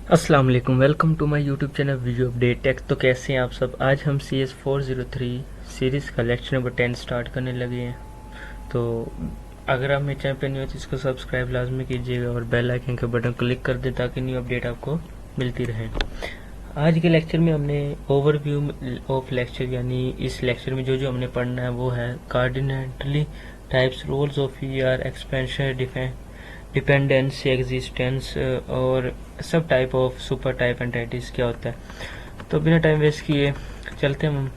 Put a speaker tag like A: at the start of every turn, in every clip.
A: अस्सलाम वालेकुम, welcome to my YouTube channel video update tech. तो कैसे हैं आप सब। आज हम CS 403 सीरीज़ का लेक्चर नंबर 10 स्टार्ट करने लगे हैं। तो अगर आप मेरे चैनल पर नहीं हो तो इसको सब्सक्राइब लाजमी कीजिएगा और बेल आइकन के बटन क्लिक कर दें ताकि न्यू अपडेट आपको मिलती रहे। आज के लेक्चर में हमने ओवरव्यू ऑफ लेक्चर यानी इस लेक्चर में जो हमने पढ़ना है वो है cardinality types, roles of ER, expansion, dependency, existence और sub type of super type entities क्या होता है। तो बिना टाइम वेस्ट किए चलते हैं हम।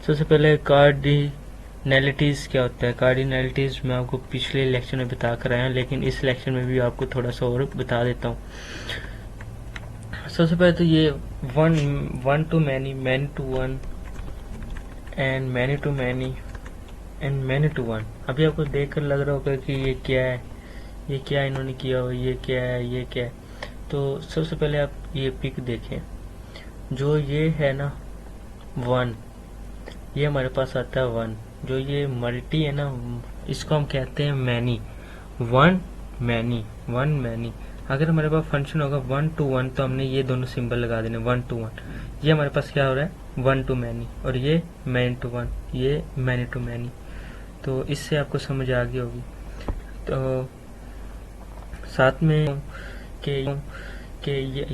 A: सबसे पहले कार्डिनैलिटीज क्या होता है। कार्डिनैलिटीज मैं आपको पिछले लेक्चर में बता कर आया, लेकिन इस लेक्चर में भी आपको थोड़ा सा और बता देता हूँ। सबसे पहले तो ये one to many, many to one and many to many and many to one. अभी आपको देख कर लग रहा होगा कि ये क्या है, ये क्या इन्होंने किया हो, ये क्या है, ये क्या है। तो सबसे पहले आप ये पिक देखें, जो ये है ना 1, ये हमारे पास आता है 1। जो ये मल्टी है ना, इसको हम कहते हैं मैनी, 1 मैनी, 1 मैनी। अगर हमारे पास फंक्शन होगा 1 to 1 तो हमने ये दोनों सिंबल लगा देने 1 to 1। ये हमारे पास क्या हो रहा है 1 to मैनी, और ये मैनी टू 1, ये मैनी टू मैनी। तो इससे आपको समझ आ गई होगी। तो साथ में के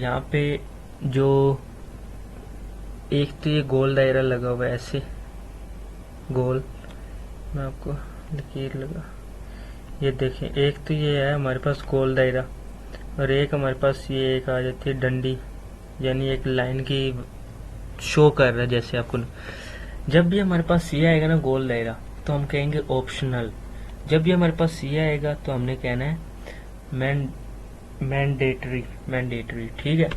A: यहाँ पे जो एक तो ये गोल दायरा लगा हुआ है ऐसे गोल, मैं आपको लकीर लगा, ये देखें। एक तो ये है हमारे पास गोल दायरा, और एक हमारे पास ये एक आ जाती है डंडी, यानी एक लाइन की शो कर रहा है जैसे आपको। जब भी हमारे पास ये आएगा ना गोल दायरा तो हम कहेंगे ऑप्शनल। जब भी हमारे पास ये आएगा तो हमने कहना है मैंडेटरी। ठीक है।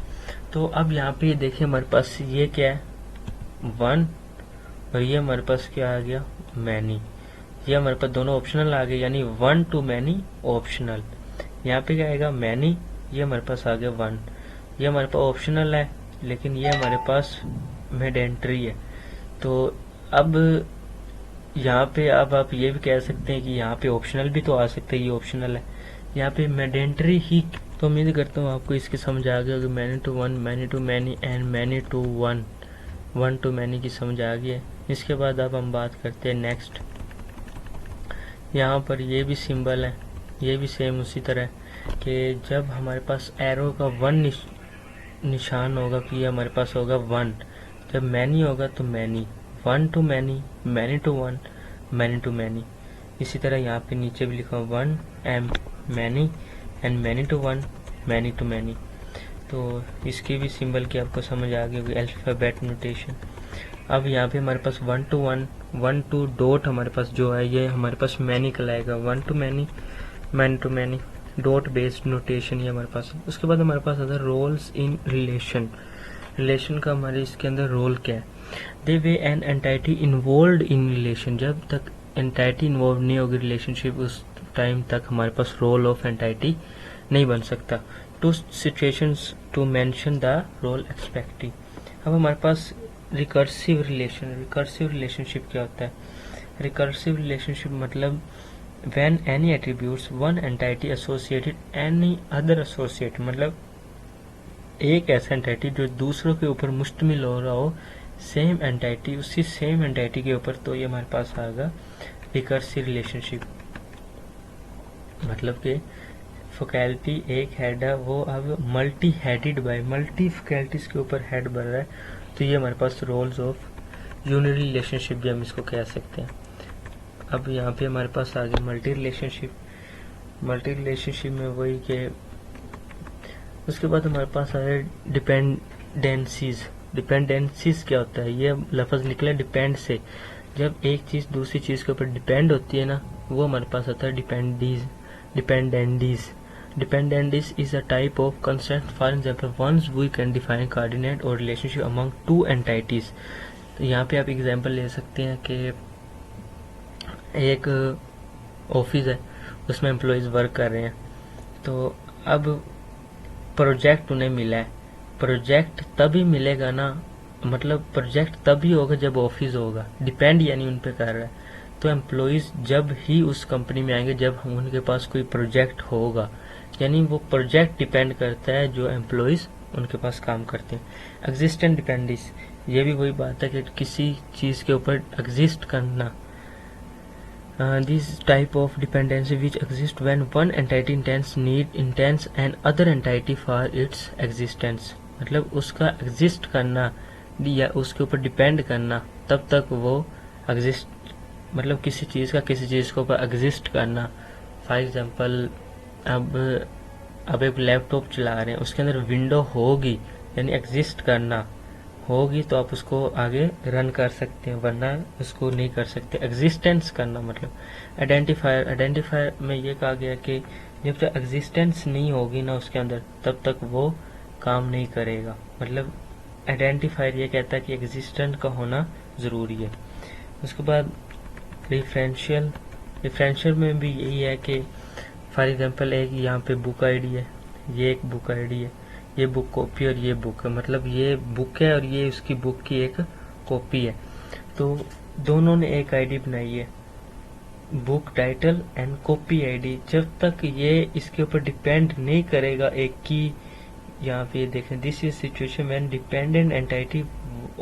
A: तो अब यहाँ पे देखिए हमारे पास ये क्या है 1, और ये हमारे पास क्या आ गया मैनी। ये हमारे पास दोनों ऑप्शनल आ गए, यानी 1 to मैनी ऑप्शनल। यहाँ पे क्या आएगा मैनी, ये हमारे पास आ गया 1। ये हमारे पास ऑप्शनल है लेकिन ये हमारे पास मैंडेटरी है। तो अब यहाँ पे अब आप ये भी कह सकते हैं कि यहाँ पे ऑप्शनल भी तो आ सकता है, ये ऑप्शनल है, यहाँ पे मैंडेटरी ही। तो उम्मीद करता हूँ आपको इसकी समझ आ गई होगी। Many to 1, many to many and many to 1, 1 to many की समझ आ गई है। इसके बाद अब हम बात करते हैं नेक्स्ट। यहाँ पर ये भी सिंबल है, ये भी सेम उसी तरह कि जब हमारे पास एरो का 1 निशान होगा कि हमारे पास होगा 1। जब मैनी होगा तो many, 1 to many, many to 1, many to many. इसी तरह यहाँ पे नीचे भी लिखा 1 M many and many to 1, many to many. तो इसकी भी सिंबल की आपको समझ आ गई होगी, अल्फ़ाबेट नोटेशन। अब यहाँ पे हमारे पास 1 to 1, 1 to डॉट हमारे पास जो है ये हमारे पास मैनी कहलाएगा, 1 to many, many to many, dot based notation ये हमारे पास। उसके बाद हमारे पास आता है रोल्स इन रिलेशन। रिलेशन का हमारे इसके अंदर रोल क्या है। They way an entity involve in relation. जब तक एंटाइटी इन्वॉल्व नहीं होगी रिलेशनशिप, उस टाइम तक हमारे पास रोल ऑफ एंटाइटी नहीं बन सकता। Two situations to mention the role expecting. अब हमारे पास रिकर्सिव रिलेशनशिप क्या होता है। रिकर्सिव रिलेशनशिप मतलब when any attributes one entity associated any other associate, मतलब एक ऐसा एंटाइटी जो दूसरों के ऊपर मुश्तमिल हो रहा हो, सेम एंटाइटी उसी सेम एंटाइटी के ऊपर, तो ये हमारे पास आएगा रिकर्सिव रिलेशनशिप। मतलब कि फैकल्टी एक हेड है, वो अब multi headed by multi faculties के ऊपर हेड बन रहा है, तो ये हमारे पास रोल्स ऑफ यूनिटी रिलेशनशिप भी हम इसको कह सकते हैं। अब यहाँ पे हमारे पास आ गया मल्टी रिलेशनशिप। मल्टी रिलेशनशिप में वही के उसके बाद हमारे पास आ गया डिपेंडेंसीज। डिपेंडेंसीज क्या होता है, ये लफ्ज़ निकला डिपेंड से। जब एक चीज़ दूसरी चीज़ के ऊपर डिपेंड होती है ना, वो हमारे पास आता है डिपेंडेंडीज। Dependence is a type of concept. For example, once we can define coordinate or relationship among two entities. तो यहाँ पे आप एग्जांपल ले सकते हैं कि एक ऑफिस है, उसमें एम्प्लॉयज़ वर्क कर रहे हैं, तो अब प्रोजेक्ट उन्हें मिला है। प्रोजेक्ट तभी मिलेगा ना, मतलब प्रोजेक्ट तभी होगा जब ऑफिस होगा। डिपेंड यानी उन पे कर रहा है, तो एम्प्लॉयज़ जब ही उस कंपनी में आएंगे जब उनके पास कोई प्रोजेक्ट होगा, यानी वो प्रोजेक्ट डिपेंड करता है जो एम्प्लॉयज़ उनके पास काम करते हैं। एग्जिस्टेंट डिपेंडेंस, ये भी वही बात है कि किसी चीज़ के ऊपर एग्जिस्ट करना। This type of dependency which exist when one entity need intense and other entity for its existence, मतलब उसका एग्जिस्ट करना या उसके ऊपर डिपेंड करना तब तक वो एग्जिस्ट, मतलब किसी चीज़ का किसी चीज़ के ऊपर एग्जिस्ट करना। फॉर एग्जांपल अब एक लैपटॉप चला रहे हैं, उसके अंदर विंडो होगी यानी एग्जिस्ट करना होगी तो आप उसको आगे रन कर सकते हैं, वरना उसको नहीं कर सकते। एग्जिस्टेंस करना मतलब आइडेंटिफायर में ये कहा गया कि जब तक एग्जिस्टेंस नहीं होगी ना उसके अंदर तब तक वो काम नहीं करेगा। मतलब आइडेंटिफायर ये कहता है कि एग्जिस्टेंट का होना ज़रूरी है। उसके बाद डिफरेंशियल में भी यही है कि फॉर एग्जांपल एक यहाँ पे बुक आईडी है, ये एक बुक आईडी है, ये बुक कॉपी और ये बुक है, मतलब ये बुक है और ये उसकी बुक की एक कॉपी है। तो दोनों ने एक आईडी बनाई है, book title and copy ID. जब तक ये इसके ऊपर डिपेंड नहीं करेगा एक की, यहाँ पे देखें, this is situation when dependent entity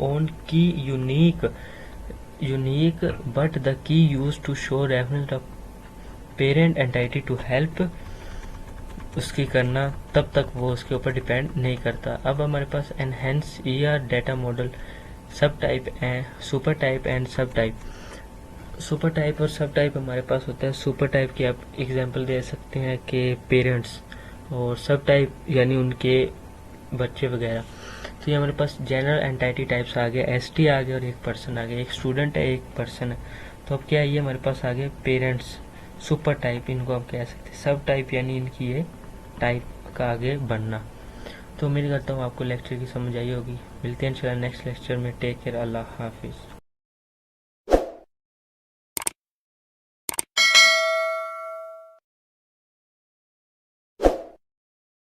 A: on key unique but the key use to show reference the parent entity to help उसकी करना, तब तक वो उसके ऊपर डिपेंड नहीं करता। अब हमारे पास एनहेंस ईआर डाटा मॉडल, सब टाइप सुपर टाइप एंड सब टाइप। सुपर टाइप और सब टाइप हमारे पास होता है। सुपर टाइप की आप एग्जांपल दे सकते हैं कि पेरेंट्स, और सब टाइप यानी उनके बच्चे वगैरह। तो ये हमारे पास जनरल एंटिटी टाइप्स आ गए, एसटी आ गए और एक पर्सन आ गया, एक स्टूडेंट है एक पर्सन है। तो अब क्या है, ये हमारे पास आ गए पेरेंट्स, सुपर टाइप इनको आप कह सकते हैं। सब टाइप यानी इनकी ये टाइप का आगे बढ़ना। तो उम्मीद करता हूँ आपको लेक्चर की समझ आई होगी। मिलते हैं इंशाल्लाह नेक्स्ट लेक्चर में। टेक केयर, अल्लाह हाफिज़।